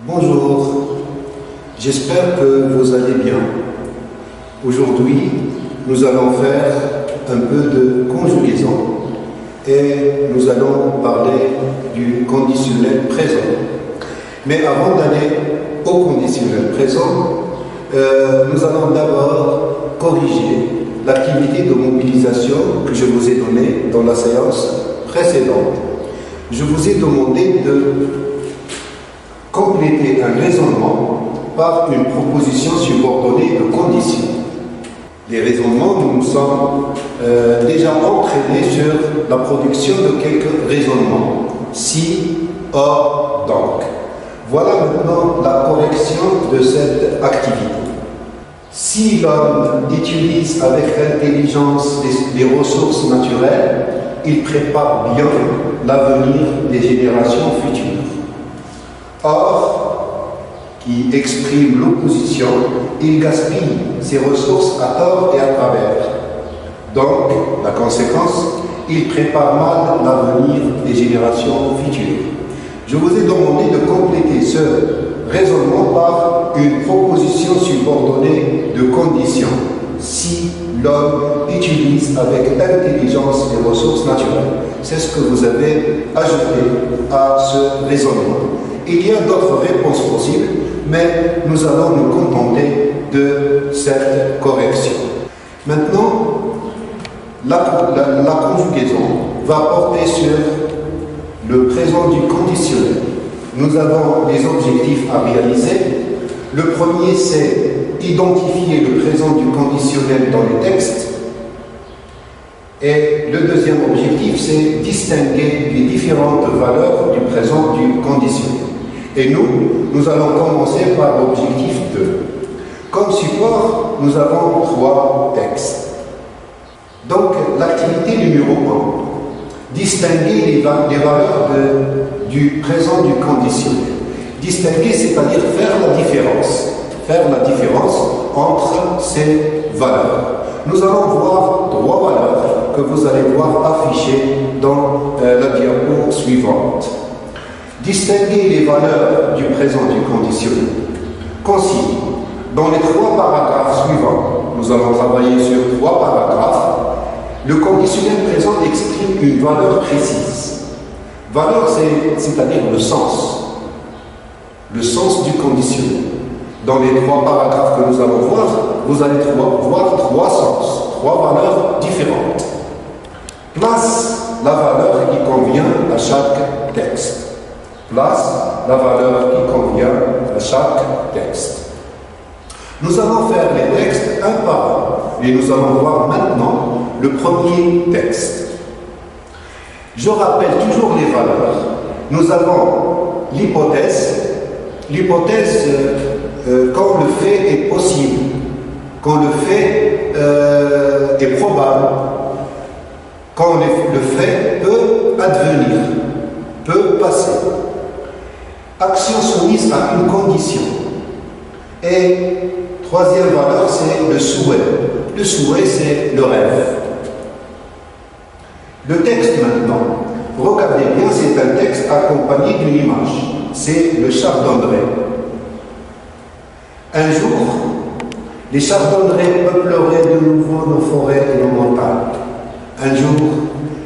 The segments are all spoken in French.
Bonjour, j'espère que vous allez bien. Aujourd'hui, nous allons faire un peu de conjugaison et nous allons parler du conditionnel présent. Mais avant d'aller au conditionnel présent, nous allons d'abord corriger l'activité de mobilisation que je vous ai donnée dans la séance précédente. Je vous ai demandé de compléter un raisonnement par une proposition subordonnée de conditions. Les raisonnements, nous nous sommes déjà entraînés sur la production de quelques raisonnements. Si, or, donc. Voilà maintenant la correction de cette activité. Si l'homme utilise avec intelligence les ressources naturelles, il prépare bien l'avenir des générations futures. Or, qui exprime l'opposition, il gaspille ses ressources à tort et à travers. Donc, la conséquence, il prépare mal l'avenir des générations futures. Je vous ai demandé de compléter ce raisonnement par une proposition subordonnée de conditions. Si l'homme utilise avec intelligence les ressources naturelles. C'est ce que vous avez ajouté à ce raisonnement. Il y a d'autres réponses possibles, mais nous allons nous contenter de cette correction. Maintenant, la conjugaison va porter sur le présent du conditionnel. Nous avons des objectifs à réaliser. Le premier, c'est identifier le présent du conditionnel dans les textes. Et le deuxième objectif, c'est distinguer les différentes valeurs du présent du conditionnel. Et nous allons commencer par l'objectif 2. Comme support, nous avons 3 textes. Donc, l'activité numéro 1, distinguer les valeurs du présent du conditionnel. Distinguer, c'est-à-dire faire la différence. Faire la différence entre ces valeurs. Nous allons voir 3 valeurs que vous allez voir affichées dans la diapo suivante. Distinguer les valeurs du présent du conditionnel. Consigne. Dans les 3 paragraphes suivants, nous allons travailler sur 3 paragraphes. Le conditionnel présent exprime une valeur précise. Valeur, c'est-à-dire le sens. Le sens du conditionnel. Dans les 3 paragraphes que nous allons voir, vous allez voir 3 sens, 3 valeurs différentes. Place la valeur qui convient à chaque texte. Place la valeur qui convient à chaque texte. Nous allons faire les textes un par un et nous allons voir maintenant le premier texte. Je rappelle toujours les valeurs. Nous avons l'hypothèse. L'hypothèse, quand le fait est possible, quand le fait est probable, quand le fait peut advenir, peut passer. Action soumise à une condition. Et troisième valeur, c'est le souhait. Le souhait, c'est le rêve. Le texte maintenant, regardez bien, c'est un texte accompagné d'une image. C'est le chardonneret. Un jour, les chardonnerets peupleraient de nouveau nos forêts et nos montagnes. Un jour,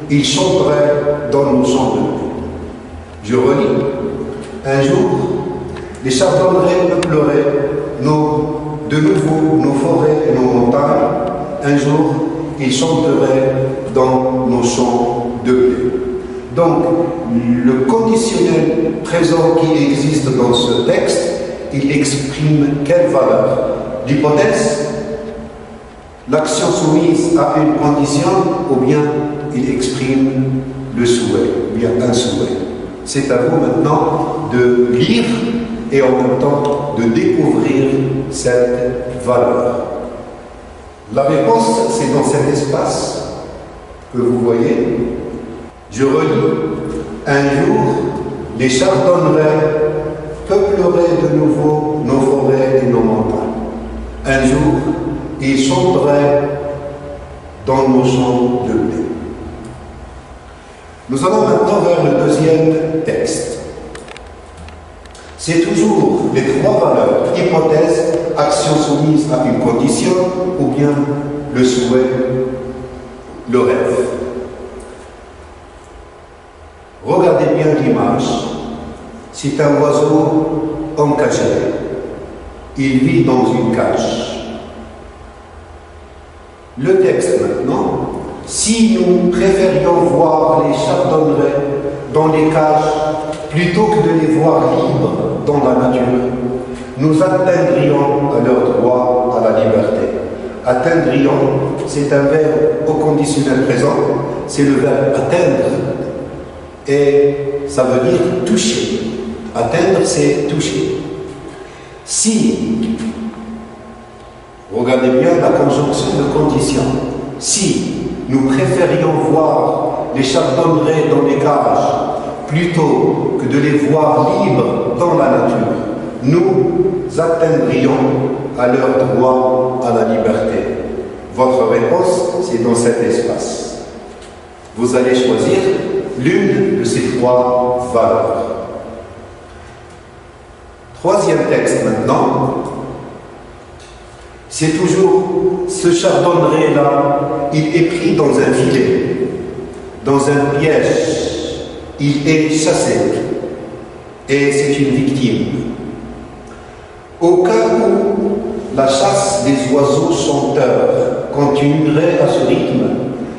ils chanteraient dans nos champs de blé. Je relis. Un jour, les chardonnerets peupleraient de nouveau nos forêts et nos montagnes. Un jour, ils chanteraient dans nos champs de blé. Donc, le conditionnel présent qui existe dans ce texte, il exprime quelle valeur? L'hypothèse, l'action soumise à une condition, ou bien il exprime le souhait, ou bien un souhait. C'est à vous maintenant de lire et en même temps de découvrir cette valeur. La réponse, c'est dans cet espace que vous voyez. Je relis. Un jour, les chardonnerets peupleraient de nouveau nos forêts et nos montagnes. Un jour, ils chanteraient dans nos champs de blé. Nous allons maintenant vers le deuxième texte. C'est toujours les trois valeurs, hypothèse, action soumise à une condition, ou bien le souhait, le rêve. Regardez bien l'image. C'est un oiseau encagé. Il vit dans une cage. Le texte maintenant. Si nous préférions voir les chardonnerets dans les cages plutôt que de les voir libres dans la nature, nous atteindrions à leur droit à la liberté. Atteindrions, c'est un verbe au conditionnel présent, c'est le verbe atteindre, et ça veut dire toucher. Atteindre, c'est toucher. Si, regardez bien la conjonction de condition, si nous préférions voir les chardonnerets dans les cages plutôt que de les voir libres dans la nature, nous atteindrions à leur droit à la liberté. Votre réponse, c'est dans cet espace. Vous allez choisir l'une de ces trois valeurs. Troisième texte maintenant. C'est toujours ce chardonneret-là, il est pris dans un filet, dans un piège, il est chassé, et c'est une victime. Au cas où la chasse des oiseaux chanteurs continuerait à ce rythme,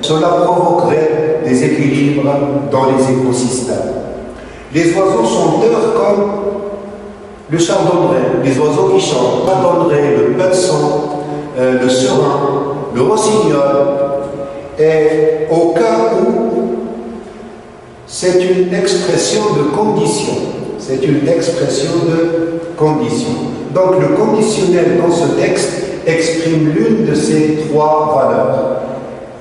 cela provoquerait des équilibres dans les écosystèmes. Les oiseaux chanteurs comme le chardonneret, les oiseaux qui chantent, le chardonneret, le pinson, le serin, le rossignol, et au cas où c'est une expression de condition, c'est une expression de condition. Donc le conditionnel dans ce texte exprime l'une de ces trois valeurs,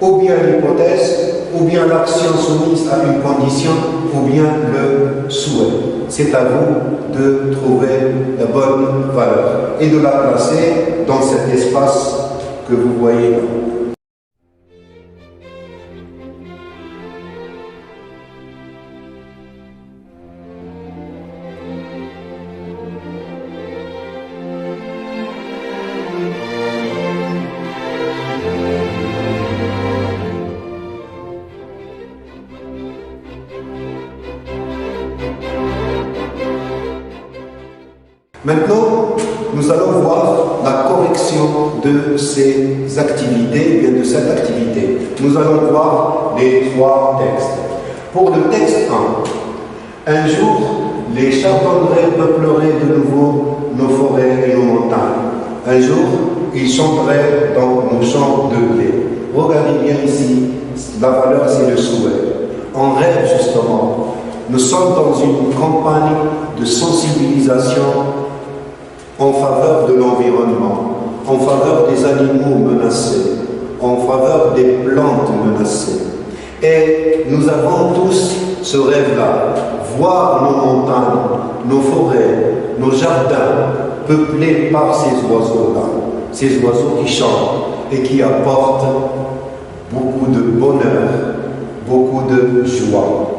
ou bien l'hypothèse, ou bien l'action soumise à une condition, ou bien le souhait. C'est à vous de trouver la bonne valeur et de la placer dans cet espace que vous voyez là. Maintenant, nous allons voir la correction de ces activités, bien de cette activité. Nous allons voir les trois textes. Pour le texte 1, un jour, les chardonnerets peupleraient de nouveau nos forêts et nos montagnes. Un jour, ils chanteraient dans nos champs de blé. Regardez bien ici, la valeur c'est le souhait. En rêve justement, nous sommes dans une campagne de sensibilisation en faveur de l'environnement, en faveur des animaux menacés, en faveur des plantes menacées. Et nous avons tous ce rêve-là, voir nos montagnes, nos forêts, nos jardins peuplés par ces oiseaux-là, ces oiseaux qui chantent et qui apportent beaucoup de bonheur, beaucoup de joie.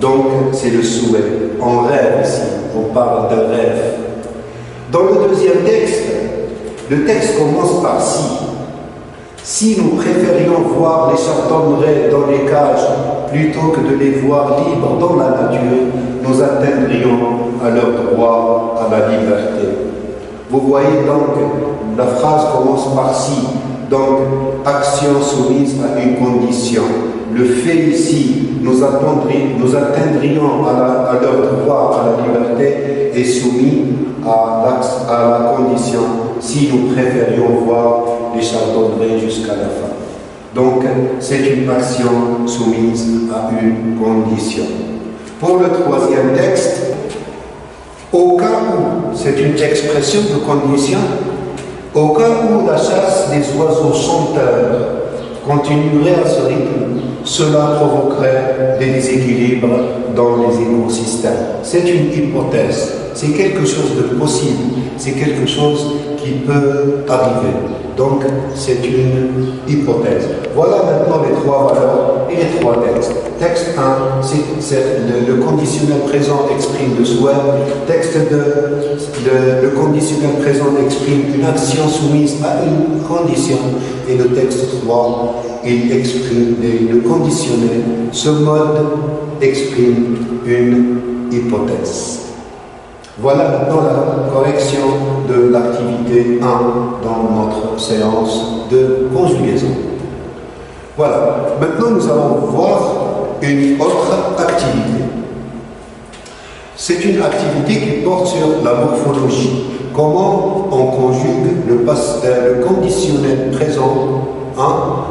Donc c'est le souhait. On rêve ici, on parle d'un rêve. Dans le deuxième texte, le texte commence par si. Si nous préférions voir les chardonnerets dans les cages plutôt que de les voir libres dans la nature, nous atteindrions à leur droit à la liberté. Vous voyez donc, la phrase commence par si, donc action soumise à une condition. Le fait ici, nous atteindrions à leur droit à la liberté est soumis à la condition si nous préférions voir les chardonnerets jusqu'à la fin. Donc, c'est une action soumise à une condition. Pour le troisième texte, au cas où, c'est une expression de condition, au cas où la chasse des oiseaux chanteurs continuerait à ce rythme, cela provoquerait des déséquilibres dans les écosystèmes. C'est une hypothèse. C'est quelque chose de possible, c'est quelque chose qui peut arriver. Donc, c'est une hypothèse. Voilà maintenant les trois valeurs et les trois textes. Texte 1, c'est le conditionnel présent exprime le souhait. Texte 2, le conditionnel présent exprime une action soumise à une condition. Et le texte 3, il exprime le conditionnel. Ce mode exprime une hypothèse. Voilà maintenant la correction de l'activité 1 dans notre séance de conjugaison. Voilà. Maintenant, nous allons voir une autre activité. C'est une activité qui porte sur la morphologie. Comment on conjugue le conditionnel présent,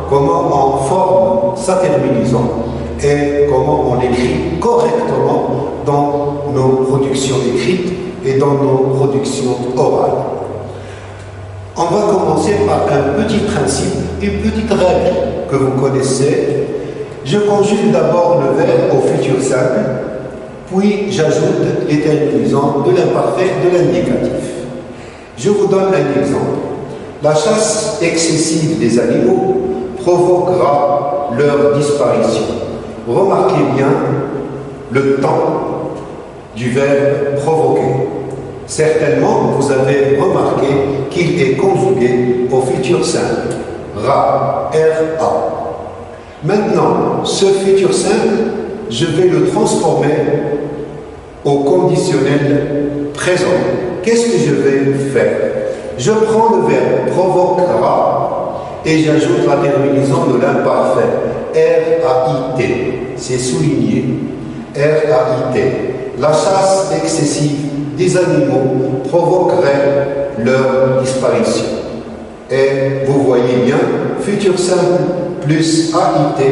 comment on forme sa terminaison et comment on l'écrit correctement dans nos productions écrites et dans nos productions orales. On va commencer par un petit principe, une petite règle que vous connaissez. Je conjugue d'abord le verbe au futur simple, puis j'ajoute les terminaisons de l'imparfait, de l'indicatif. Je vous donne un exemple. La chasse excessive des animaux provoquera leur disparition. Remarquez bien le temps du verbe provoquer. Certainement, vous avez remarqué qu'il est conjugué au futur simple. Ra, R-A. Maintenant, ce futur simple, je vais le transformer au conditionnel présent. Qu'est-ce que je vais faire? Je prends le verbe provoquera et j'ajoute la terminaison de l'imparfait. R-A-I-T. C'est souligné. R-A-I-T. La chasse excessive des animaux provoquerait leur disparition. Et vous voyez bien, futur simple plus AIT,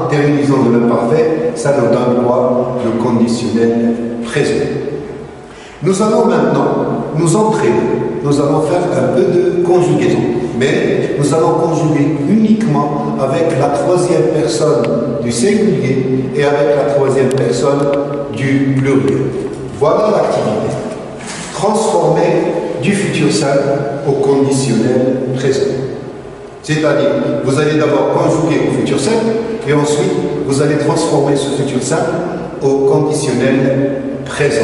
terminaison de l'imparfait, ça nous donne quoi? Le conditionnel présent. Nous allons maintenant nous entraîner. Nous allons faire un peu de conjugaison. Mais nous allons conjuguer uniquement avec la troisième personne du singulier et avec la troisième personne du pluriel. Voilà l'activité. Transformer du futur simple au conditionnel présent. C'est-à-dire, vous allez d'abord conjuguer au futur simple et ensuite vous allez transformer ce futur simple au conditionnel présent.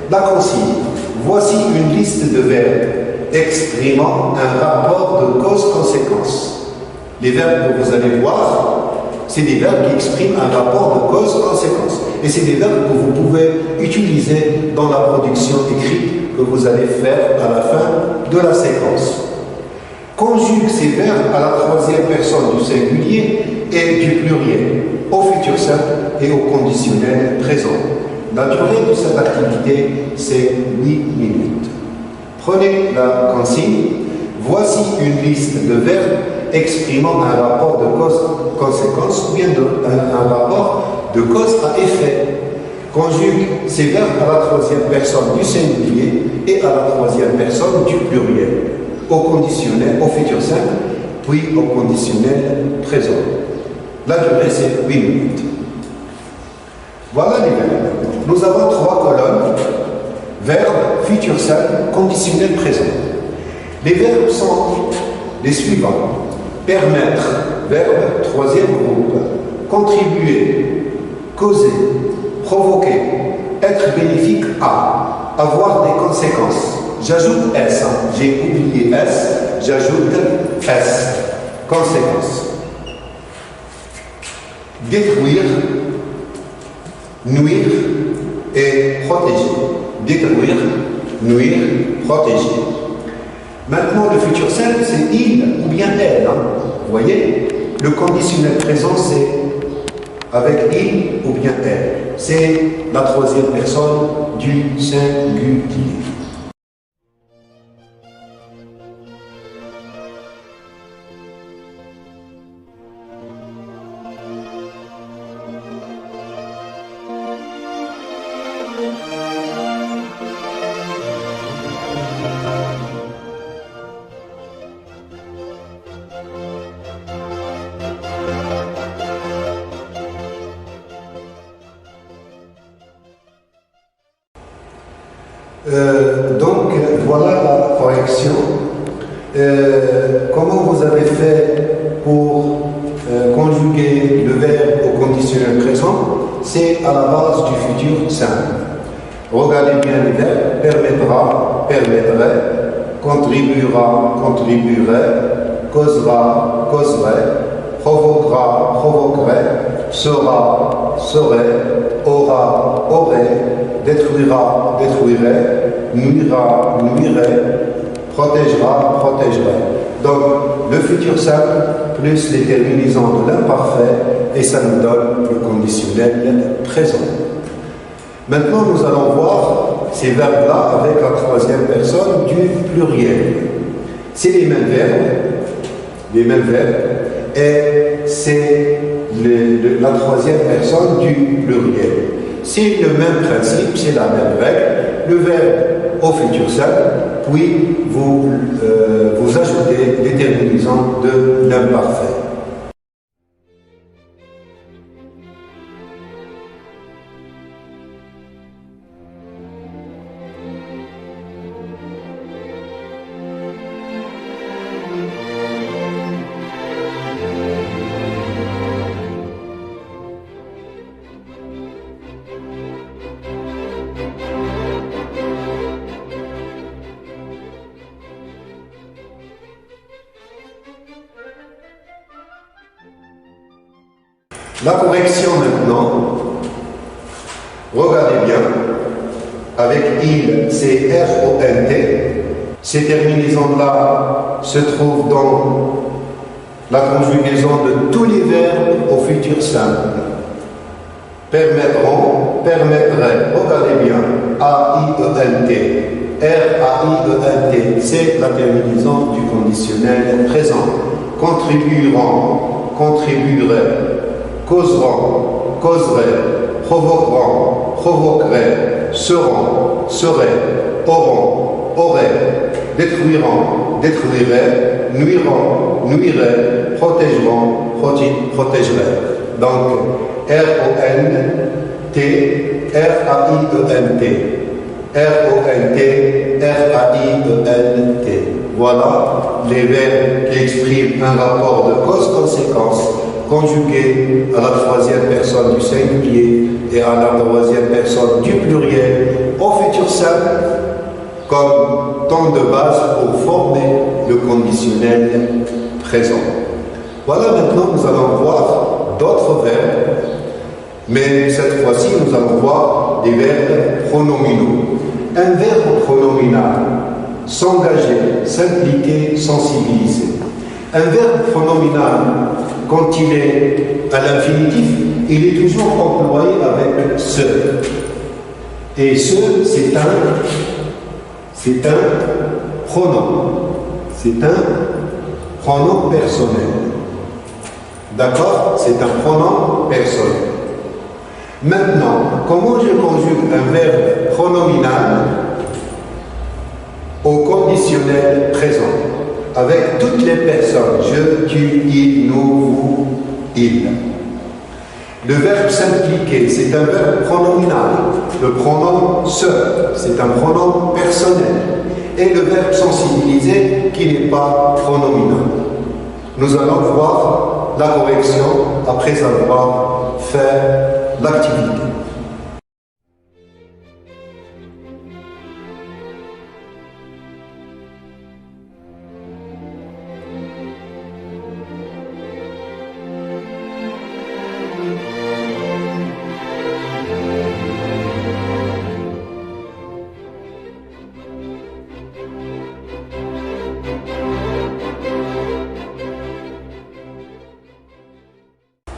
La consigne. Voici une liste de verbes exprimant un rapport de cause-conséquence. Les verbes que vous allez voir, c'est des verbes qui expriment un rapport de cause-conséquence. Et c'est des verbes que vous pouvez utiliser dans la production écrite que vous allez faire à la fin de la séquence. Conjugue ces verbes à la troisième personne du singulier et du pluriel, au futur simple et au conditionnel présent. La durée de cette activité, c'est 8 minutes. Prenez la consigne. Voici une liste de verbes exprimant un rapport de cause-conséquence ou bien un rapport de cause à effet. Conjugue ces verbes à la troisième personne du singulier et à la troisième personne du pluriel, au conditionnel, au futur simple, puis au conditionnel présent. La durée, c'est 8 minutes. Voilà les verbes. Nous avons 3 colonnes. Verbe, futur simple, conditionnel présent. Les verbes sont les suivants. Permettre, verbe, troisième groupe. Contribuer, causer, provoquer, être bénéfique à, avoir des conséquences. J'ajoute S, j'ai oublié S, j'ajoute S. Conséquences. Détruire, nuire et protéger. Détruire, nuire, protéger. Maintenant, le futur simple, c'est il ou bien elle. Vous voyez, le conditionnel présent, c'est avec il ou bien elle. C'est la troisième personne du singulier. Donc, voilà la correction. Comment vous avez fait pour conjuguer le verbe au conditionnel présent? C'est à la base du futur simple. Regardez bien les verbes: permettra, permettrait, contribuera, contribuerait, causera, causerait, provoquera, provoquerait, sera, saurait, aura, aurait, détruira, détruirait, nuira, nuirait, protégera, protégerait. Donc, le futur simple plus les terminaisons de l'imparfait, et ça nous donne le conditionnel présent. Maintenant, nous allons voir ces verbes-là avec la troisième personne du pluriel. C'est les mêmes verbes, et c'est la troisième personne du pluriel. C'est le même principe, c'est la même règle. Le verbe au futur simple, puis vous ajoutez les terminaisons de l'imparfait. La correction maintenant, regardez bien, avec il, c'est R-O-N-T. Ces terminaisons-là se trouvent dans la conjugaison de tous les verbes au futur simple. Permettront, permettrait, regardez bien, A-I-E-N-T, R-A-I-E-N-T, c'est la terminaison du conditionnel présent. Contribueront, contribuerait, causeront, causeraient, provoqueront, provoqueraient, seront, seraient, auront, auraient, détruiront, détruiraient, nuiront, nuiraient, protégeront, protégeraient. Donc, R-O-N-T, R-A-I-E-N-T, R-O-N-T, R-A-I-E-N-T. Voilà les verbes qui expriment un rapport de cause-conséquence conjugué à la troisième personne du singulier et à la troisième personne du pluriel au futur simple comme temps de base pour former le conditionnel présent. Voilà, maintenant nous allons voir d'autres verbes, mais cette fois-ci nous allons voir des verbes pronominaux. Un verbe pronominal: s'engager, s'impliquer, sensibiliser. Un verbe pronominal, quand il est à l'infinitif, il est toujours employé avec ce. Et ce, c'est un pronom. C'est un pronom personnel. D'accord? C'est un pronom personnel. Maintenant, comment je conjugue un verbe pronominal au conditionnel présent avec toutes les personnes? Je, tu, il, nous, vous, il. Le verbe s'impliquer, c'est un verbe pronominal. Le pronom se, c'est un pronom personnel. Et le verbe sensibiliser, qui n'est pas pronominal. Nous allons voir la correction après avoir fait l'activité.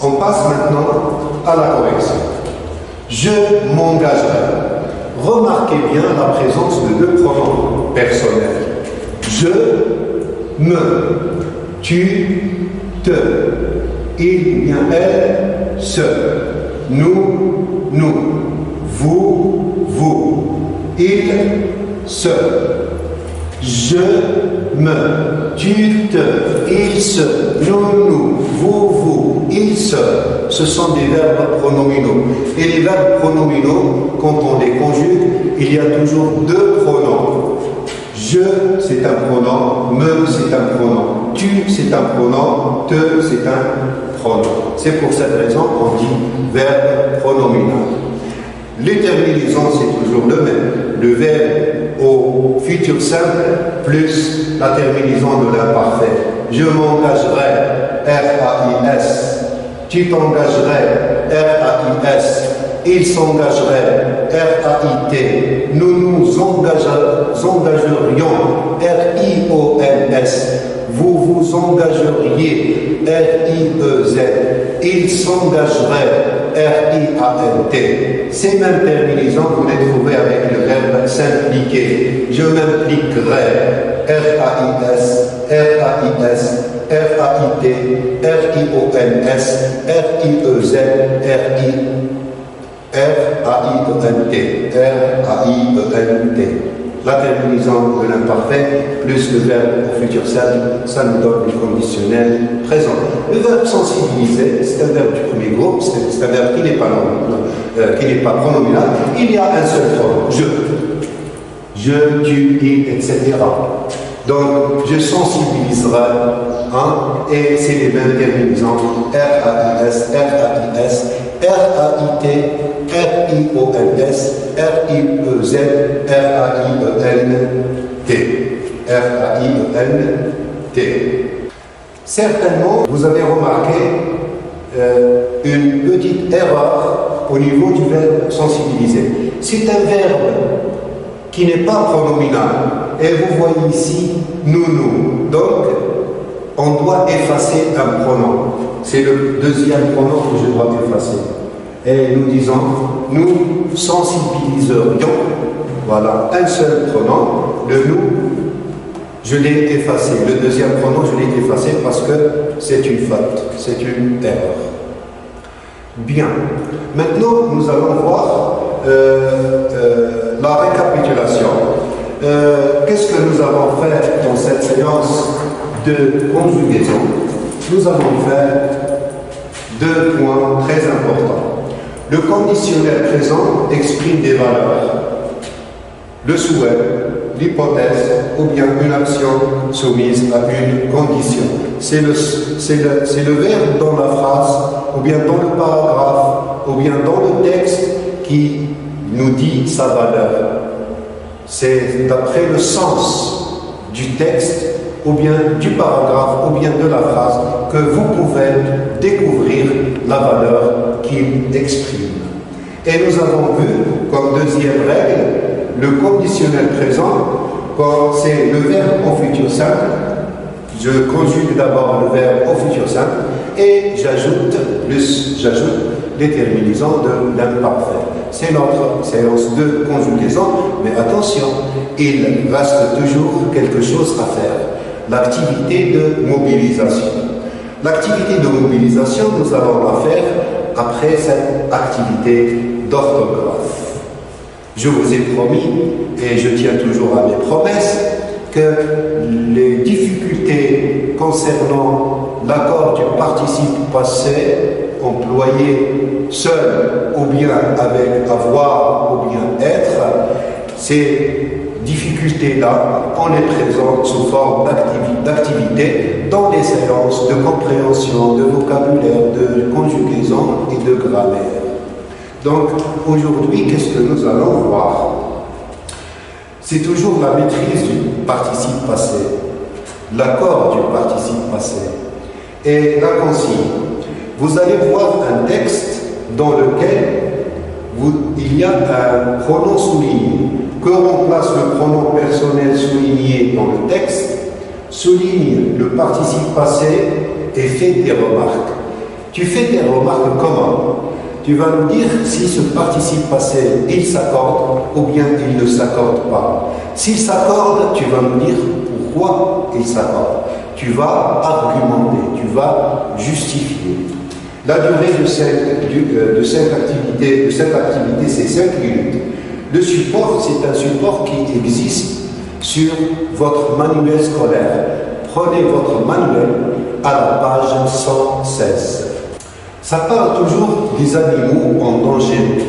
On passe maintenant à la correction. Je m'engagerai. Remarquez bien la présence de deux pronoms personnels. Je, me, tu, te, il, bien elle, se, nous, nous, vous, il, se. Je, me, tu, te, il, se, nous, vous, il seul. Ce sont des verbes pronominaux. Et les verbes pronominaux, quand on les conjugue, il y a toujours deux pronoms. Je, c'est un pronom. Me, c'est un pronom. Tu, c'est un pronom. Te, c'est un pronom. C'est pour cette raison qu'on dit verbe pronominal. Les terminaisons, c'est toujours le même. Le verbe au futur simple plus la terminaison de l'imparfait. Je m'engagerai, R-A-I-S. Tu t'engagerais, R-A-I-S. Il s'engagerait, R-A-I-T. Nous nous engagerions, R-I-O-N-S. Vous vous engageriez, R-I-E-Z. Il s'engagerait, R-I-A-N-T. Ces mêmes terminaisons, vous les trouvez avec le verbe s'impliquer. Je m'impliquerai, R-A-I-S, R-A-I-S, R-A-I-T, R-I-O-N-S, R-I-E-Z, R-A-I-E-N-T, R-A-I-E-N-T. La terminaison de l'imparfait plus le verbe au futur simple, ça nous donne le conditionnel présent. Le verbe sensibiliser, c'est un verbe du premier groupe, c'est un verbe qui n'est pas pronominal. Il y a un seul pronom, je, tu, il, etc. Donc, je sensibiliserai, et c'est les mêmes terminaisons, R-A-I-S, R-A-I-S, R-A-I-T, R-I-O-N-S, R-I-E-Z, R-A-I-E-N-T. R-A-I-E-N-T. Certainement, vous avez remarqué une petite erreur au niveau du verbe sensibiliser. C'est un verbe qui n'est pas pronominal. Et vous voyez ici, nous. Donc, on doit effacer un pronom. C'est le deuxième pronom que je dois effacer. Et nous disons, nous sensibiliserions. Voilà, un seul pronom. Le nous, je l'ai effacé. Le deuxième pronom, je l'ai effacé parce que c'est une faute, c'est une erreur. Bien. Maintenant, nous allons voir la récapitulation. Qu'est-ce que nous avons fait dans cette séance de conjugaison? Nous avons fait deux points très importants. Le conditionnel présent exprime des valeurs. Le souhait, l'hypothèse ou bien une action soumise à une condition. C'est le verbe dans la phrase ou bien dans le paragraphe ou bien dans le texte qui nous dit sa valeur. C'est d'après le sens du texte ou bien du paragraphe ou bien de la phrase que vous pouvez découvrir la valeur qu'il exprime. Et nous avons vu comme deuxième règle le conditionnel présent, quand c'est le verbe au futur simple. Je conjugue d'abord le verbe au futur simple et j'ajoute les terminaisons de l'imparfait. C'est notre séance de conjugaison, mais attention, il reste toujours quelque chose à faire. L'activité de mobilisation. L'activité de mobilisation, nous allons la faire après cette activité d'orthographe. Je vous ai promis, et je tiens toujours à mes promesses, que les difficultés concernant l'accord du participe passé employé seul ou bien avec avoir ou bien être, ces difficultés-là, on les présente sous forme d'activité dans les séances de compréhension, de vocabulaire, de conjugaison et de grammaire. Donc, aujourd'hui, qu'est-ce que nous allons voir? C'est toujours la maîtrise du participe passé, l'accord du participe passé et la consigne. Vous allez voir un texte dans lequel il y a un pronom souligné. Que remplace le pronom personnel souligné dans le texte? Souligne le participe passé et fait des remarques. Tu fais des remarques comment? Tu vas nous dire si ce participe passé, il s'accorde ou bien il ne s'accorde pas. S'il s'accorde, tu vas nous dire pourquoi il s'accorde. Tu vas argumenter, tu vas justifier. La durée de cette activité, c'est 5 minutes. Le support, c'est un support qui existe sur votre manuel scolaire. Prenez votre manuel à la page 116. Ça parle toujours des animaux en danger.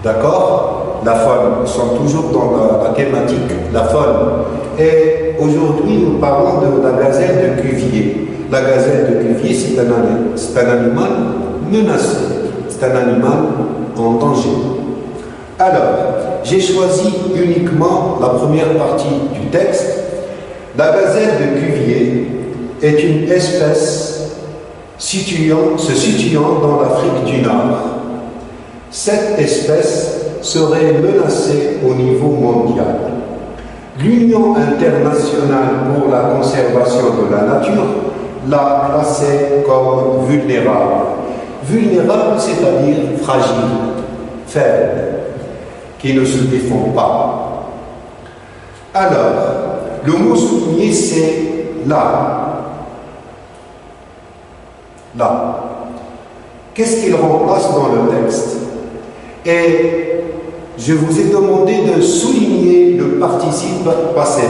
D'accord? La faune, nous sommes toujours dans la thématique, la faune. Et aujourd'hui, nous parlons de la gazelle de Cuvier. La gazelle de Cuvier, c'est un animal menacé. C'est un animal en danger. Alors, j'ai choisi uniquement la première partie du texte. La gazelle de Cuvier est une espèce se situant dans l'Afrique du Nord. Cette espèce serait menacée au niveau mondial. L'Union internationale pour la conservation de la nature l'a classée comme vulnérable. Vulnérable, c'est-à-dire fragile, faible, qui ne se défend pas. Alors, le mot souligné, c'est là. Là. Qu'est-ce qu'il remplace dans le texte? Et je vous ai demandé de souligner le participe passé.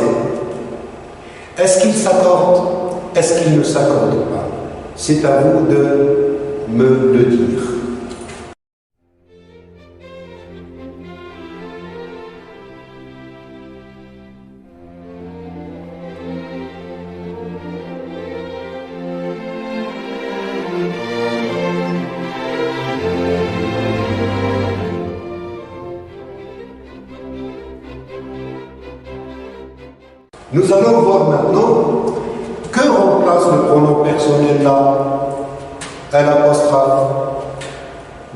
Est-ce qu'il s'accorde? Est-ce qu'il ne s'accorde pas? C'est à vous de me le dire. Nous allons voir maintenant que remplace le pronom personnel là, l'apostrophe.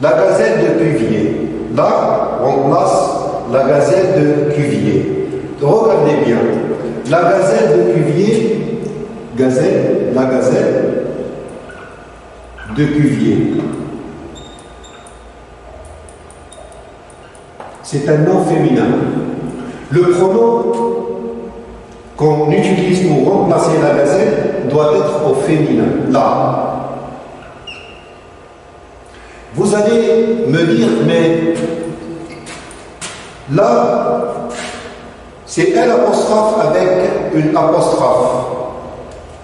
La gazelle de Cuvier. Là, remplace la gazelle de Cuvier. Regardez bien. La gazelle de Cuvier, la gazelle de Cuvier. C'est un nom féminin. Le pronom qu'on utilise pour remplacer la gazelle doit être au féminin, là. Vous allez me dire, mais là, c'est L' avec une apostrophe.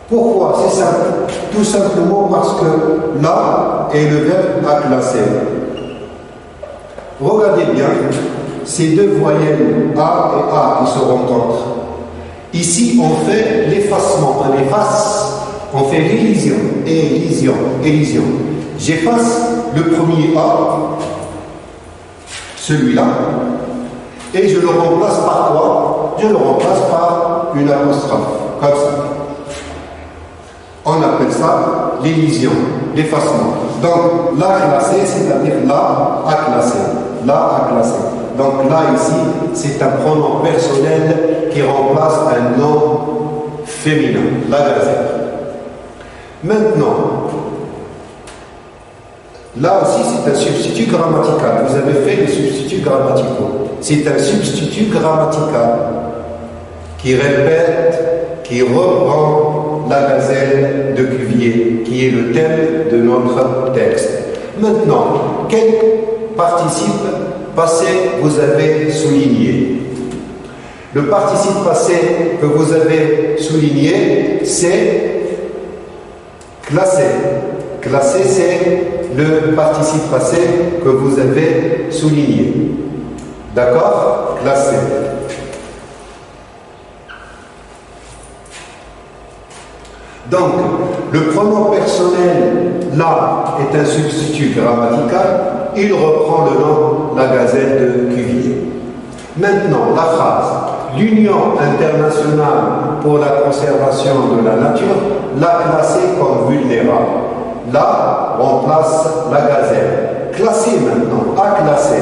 Pourquoi? C'est simple. Tout simplement parce que là est le verbe à classer. Regardez bien, ces deux voyelles A et A qui se rencontrent. Ici, on fait l'effacement, on efface, on fait l'élision, élision. J'efface le premier A, celui-là, et je le remplace par quoi? Je le remplace par une apostrophe, comme ça. On appelle ça l'élision, l'effacement. Donc, la classé, c'est-à-dire la à classer, la à classer. Donc là, ici, c'est un pronom personnel qui remplace un nom féminin, la gazelle. Maintenant, là aussi, c'est un substitut grammatical. Vous avez fait les substituts grammaticaux. C'est un substitut grammatical qui répète, qui reprend la gazelle de Cuvier, qui est le thème de notre texte. Maintenant, quel participe passé vous avez souligné? Le participe passé que vous avez souligné, c'est classé. Classé, c'est le participe passé que vous avez souligné. D'accord? Classé. Donc, le pronom personnel, là, est un substitut grammatical. Il reprend le nom, la gazelle de Cuvier. Maintenant, la phrase. L'Union internationale pour la conservation de la nature l'a classé comme vulnérable. Là, remplace la gazelle. Classer maintenant, à classer.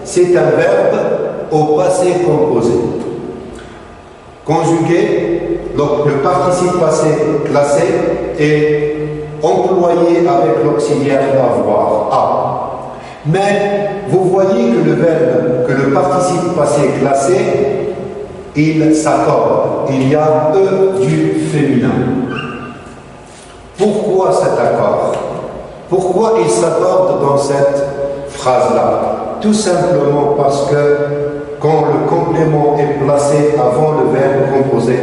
C'est un verbe au passé composé. Conjugué, donc le participe passé classé est employé avec l'auxiliaire d'avoir, A. Mais vous voyez que le verbe, que le participe passé classé, il s'accorde. Il y a E du féminin. Pourquoi cet accord? Pourquoi il s'accorde dans cette phrase-là? Tout simplement parce que quand le complément est placé avant le verbe composé,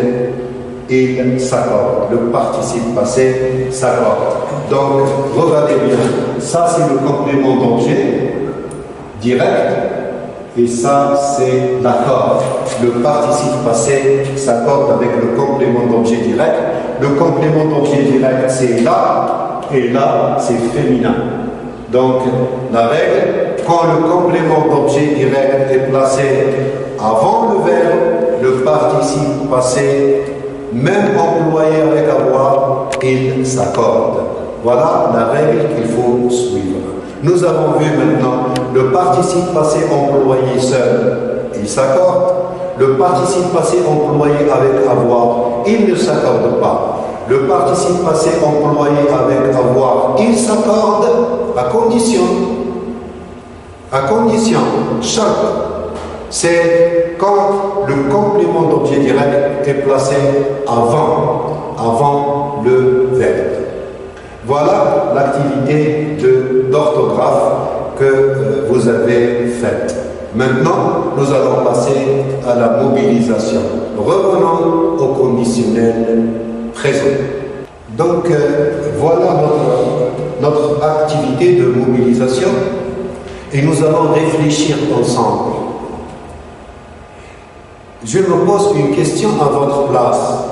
il s'accorde. Le participe passé s'accorde. Donc, regardez bien, ça c'est le complément d'objet direct, et ça c'est l'accord. Le participe passé s'accorde avec le complément d'objet direct. Le complément d'objet direct c'est là, et là c'est féminin. Donc, la règle, quand le complément d'objet direct est placé avant le verbe, le participe passé, même employé avec avoir, il s'accorde. Voilà la règle qu'il faut suivre. Nous avons vu maintenant le participe passé employé seul, il s'accorde. Le participe passé employé avec avoir, il ne s'accorde pas. Le participe passé employé avec avoir, il s'accorde à condition, chaque, c'est quand le complément d'objet direct est placé avant le verbe. Voilà l'activité d'orthographe que vous avez faite. Maintenant, nous allons passer à la mobilisation. Revenons au conditionnel présent. Donc, voilà notre activité de mobilisation et nous allons réfléchir ensemble. Je me pose une question à votre place.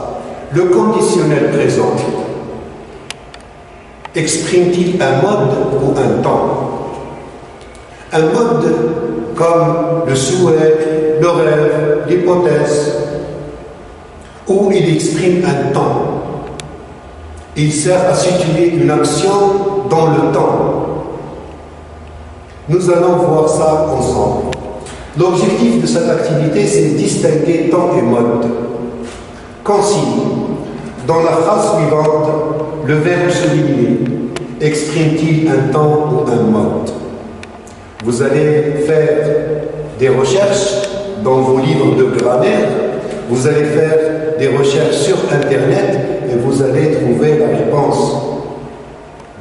Le conditionnel présent exprime-t-il un mode ou un temps? Un mode comme le souhait, le rêve, l'hypothèse, où il exprime un temps. Il sert à situer une action dans le temps. Nous allons voir ça ensemble. L'objectif de cette activité, c'est de distinguer temps et mode. Consigne. Dans la phrase suivante, le verbe souligner exprime-t-il un temps ou un mode? Vous allez faire des recherches dans vos livres de grammaire, vous allez faire des recherches sur Internet et vous allez trouver la réponse.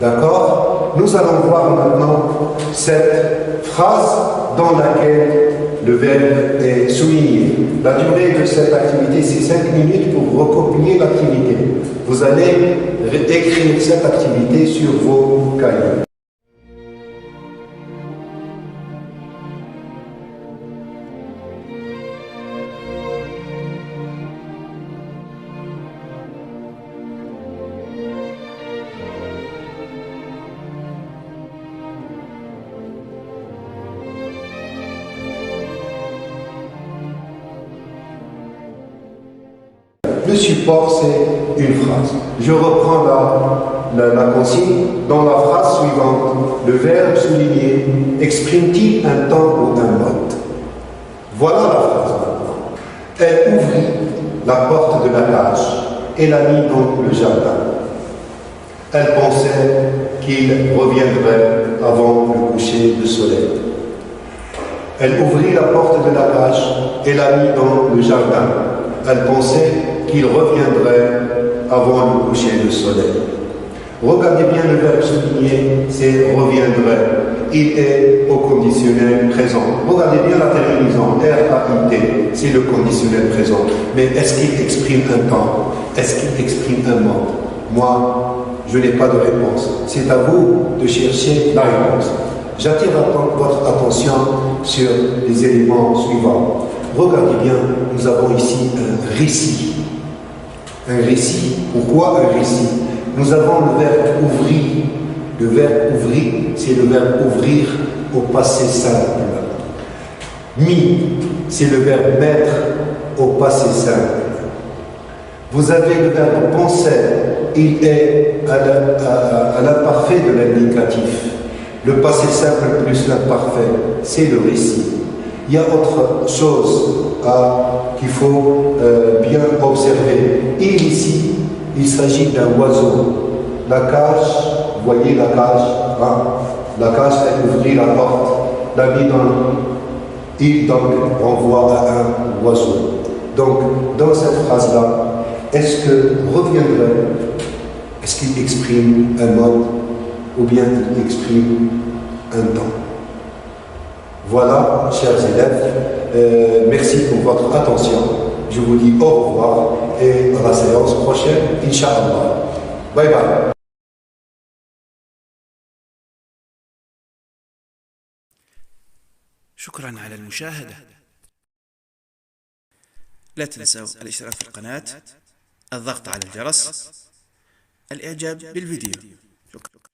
D'accord? Nous allons voir maintenant cette phrase dans laquelle le verbe est souligné. La durée de cette activité, c'est 5 minutes pour recopier l'activité. Vous allez écrire cette activité sur vos cahiers. Le support, c'est une phrase. Je reprends la consigne. Dans la phrase suivante, le verbe souligné exprime-t-il un temps ou un mode? Voilà la phrase maintenant. Elle ouvrit la porte de la cage et l'a mis dans le jardin. Elle pensait qu'il reviendrait avant le coucher du soleil. Elle ouvrit la porte de la cage et l'a mis dans le jardin. Elle pensait qu'il reviendrait avant le coucher du soleil. Regardez bien le verbe souligné, c'est reviendrait. Il est au conditionnel présent. Regardez bien la terminaison, R-A-I-T, c'est le conditionnel présent. Mais est-ce qu'il exprime un temps? Est-ce qu'il exprime un mode? Moi, je n'ai pas de réponse. C'est à vous de chercher la réponse. J'attire votre attention sur les éléments suivants. Regardez bien, nous avons ici un récit. Un récit. Pourquoi un récit? Nous avons le verbe ouvrir. Le verbe ouvrir, c'est le verbe ouvrir au passé simple. Mis, c'est le verbe mettre au passé simple. Vous avez le verbe penser, il est à l'imparfait de l'indicatif. Le passé simple plus l'imparfait, c'est le récit. Il y a autre chose qu'il faut bien observer. Et ici, il s'agit d'un oiseau. La cage, vous voyez la cage, hein? La cage, elle ouvrit la porte, l'a mis dans il donc renvoie à un oiseau. Donc, dans cette phrase-là, est-ce que reviendrait, est-ce qu'il exprime un mode ou bien il exprime un temps? Voilà, chers élèves, merci pour votre attention. Je vous dis au revoir et à la séance prochaine, Inch'Allah. Bye bye. شكرا على المشاهدة. لا تنسوا الاشتراك في القناة، الضغط على الجرس، الإعجاب بالفيديو. شكرا.